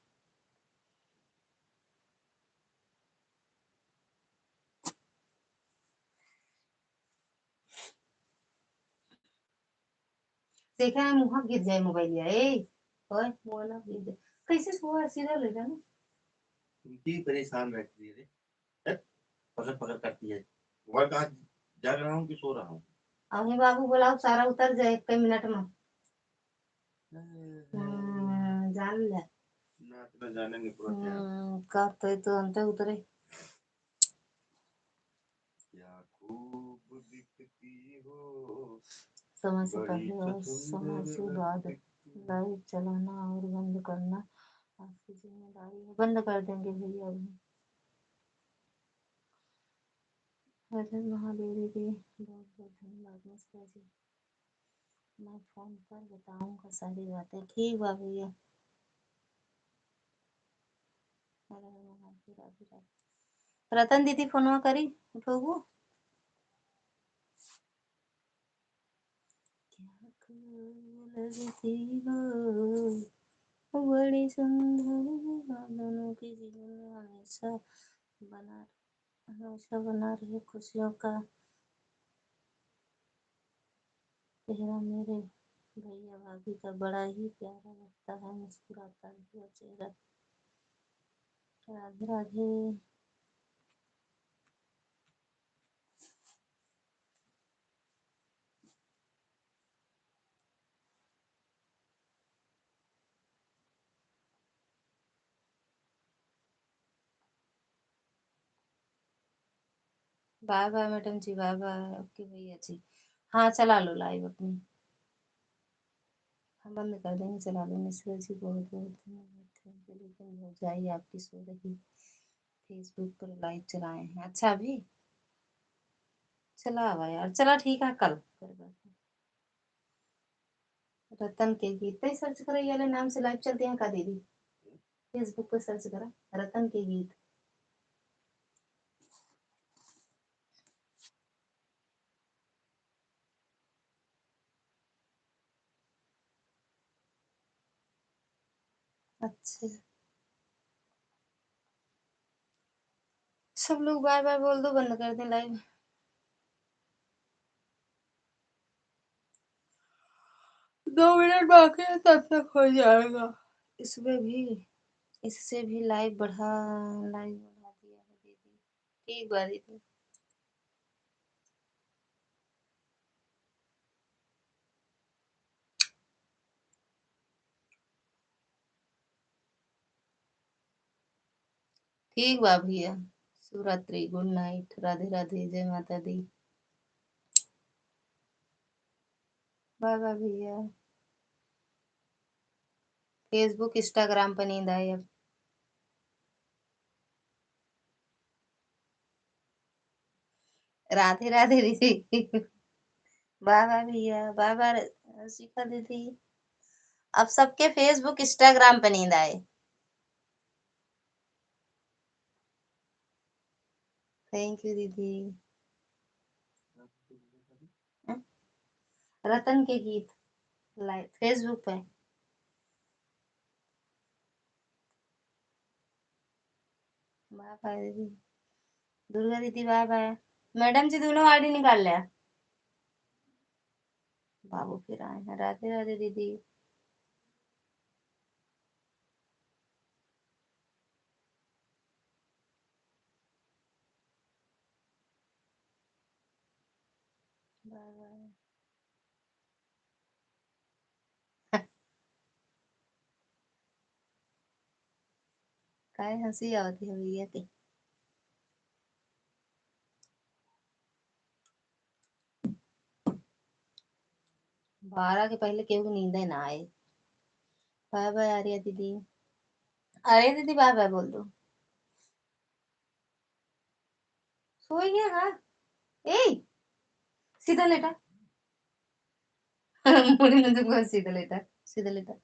देखा है मुँह गिर जाए मोबाइल या ए ओए मुँह ना गिर जाए। कैसे हुआ सीधा ले जाना। उनकी परेशान रहती है रे, हैं? पकड़ पकड़ करती है। मोबाइल कहाँ, जाग रहा हूँ कि सो रहा हूँ। अभी बाबू बोला सारा उतर जाए एक मिनट में। जान ले ना इतना जानेंगे पूरा क्या। करते तो अंत उतरे। क्या खूब दिखती हो समय से पहले और समय से बाद लाइव चलाना और बंद करना आपकी जिम्मेदारी है। बंद कर देंगे भैया अभी। हर महादेव दीदी बहुत बहुत धन्यवाद मिश्रा जी। मैं फोन पर बताऊंगा सारी बातें। ठीक बा भैया। राधे राधे। रतन दीदी फोनवा करी उठोगू। क्या लगती हो बड़ी सुंदर दोनों के जीवन हमेशा बना रहे खुशियों का चेहरा। मेरे भैया भाभी का बड़ा ही प्यारा लगता है मुस्कुराता हुआ चेहरा। Radhe Radhe. Bye bye madam जी। Bye bye. ओके भैया जी। हाँ चला लो लाइव अपनी। हम बंद कर देंगे। चला लो मिश्रा जी। बहुत बहुत धन्यवाद। Thank you. लेकिन हो जाइए आपकी सो रही। फेसबुक पर लाइव चलाए हैं। अच्छा अभी चला हुआ यार। चला ठीक है कल कर। रतन के गीत सर्च करो। ये वाले नाम से लाइव चलते हैं का दीदी। फेसबुक पर सर्च करा रतन के गीत। अच्छा सब लोग बाय बाय बोल दो। बंद कर दें लाइव। 2 मिनट बाकी है तब तक हो जाएगा। इसमें भी इससे भी लाइव बढ़ा दिया है दीदी। ठीक बा दीदी। ठीक बा भैया। शिवरात्रि। Good night. राधे राधे। जय माता दी। बाय बाय भैया। फेसबुक इंस्टाग्राम पर नींद आई अब। राधे राधे दीदी। बाय बाय भैया। बाय बाय शिखा दीदी। अब सबके फेसबुक इंस्टाग्राम पे नींद आए। थैंक यू दीदी। रतन के गीत लाइव फेसबुक पे। बाय बाय दीदी। दुर्गा दीदी बाय बाय। मैडम जी दोनों आईडी निकाल लिया। बाबू फिर आए हैं। राधे राधे दीदी। Bye bye. काय हंसी आवती है भैया की। 12 के पहले केहू नींद ना आए। बाय बाय आर्या दीदी। आर्या दीदी बाय बाय बोल दो। सो गया हाँ। ए सीधा लेटा। मुड़ी ने तुमको सीधा लेटा। सीधा लेटा।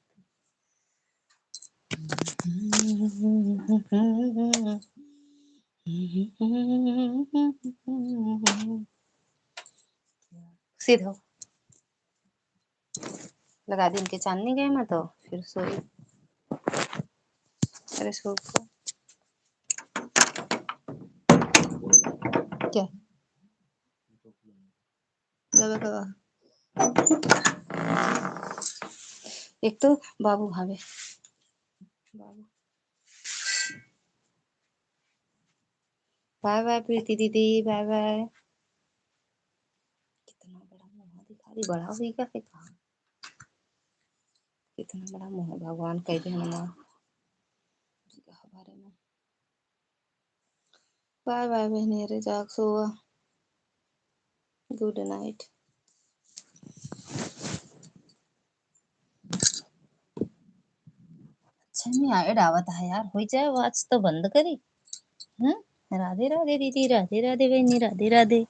सीधा हो। लगा दी इनके चांदनी गए मैं तो फिर सोई। अरे सो क्या दबा दबा। एक तो बाबू भावे। बाबू बाय बाय प्रीति दीदी। Bye bye. कितना बड़ा मुंह दिखा रही। बड़ा हुई क्या फिर कहा। कितना बड़ा मुंह है भगवान कह दे हनुमान जी के बारे में। बाय बाय बहनेरे जाग सो। Good night. अच्छा नहीं ऐड आवत है यार हो जाए आवाज तो बंद करी। राधे राधे दीदी, राधे राधे बहनी, राधे राधे।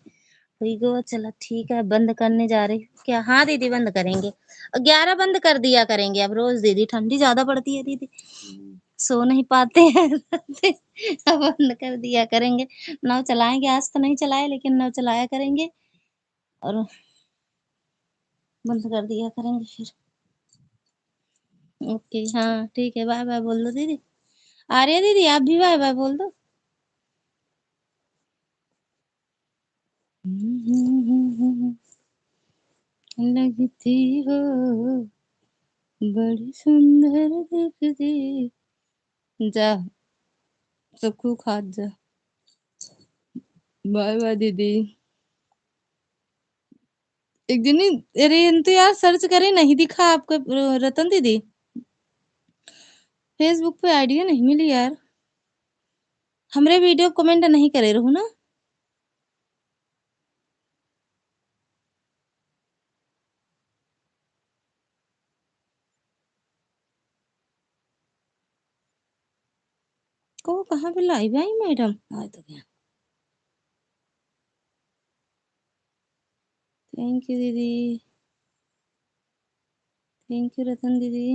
हुई गो चलो ठीक है, बंद करने जा रही हूँ क्या? हाँ दीदी बंद करेंगे, 11 बंद कर दिया करेंगे अब रोज। दीदी ठंडी ज्यादा पड़ती है दीदी, सो नहीं पाते हैं अब बंद कर दिया करेंगे। नाव चलाएंगे, आज तो नहीं चलाए लेकिन नाव चलाया करेंगे और बंद कर दिया करेंगे फिर। ओके हाँ ठीक है, बाय बाय बोल दो दीदी। आ रही है दीदी, आप भी बाय बाय बोल दो। लगती हो बड़ी सुंदर दिखती, जा सबको खा जा। बाय बाय दीदी। एक दिन ही अरे तो यार सर्च करे नहीं दिखा आपका रतन दीदी, फेसबुक पे आईडी नहीं मिली यार। हमरे वीडियो कमेंट नहीं करे रहू ना। को कहाँ पे लाई भाई मैडम आ तो गया। थैंक यू दीदी, थैंक यू रतन दीदी।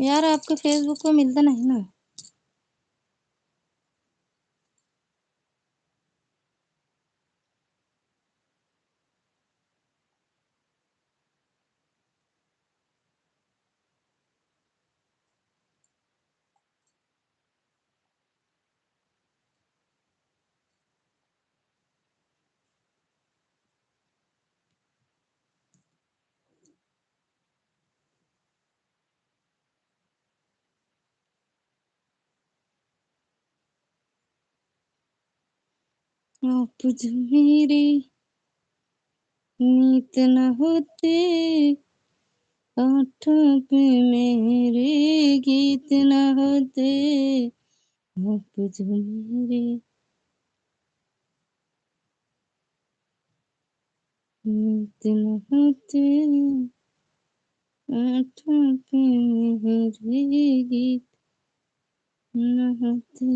यार आपके फेसबुक पे मिलता नहीं ना। आप जो मेरी नीत न होते, होठों पे मेरे गीत न होते। आप जो मेरे नीत न होते, होठों पे मेरे गीत न होते।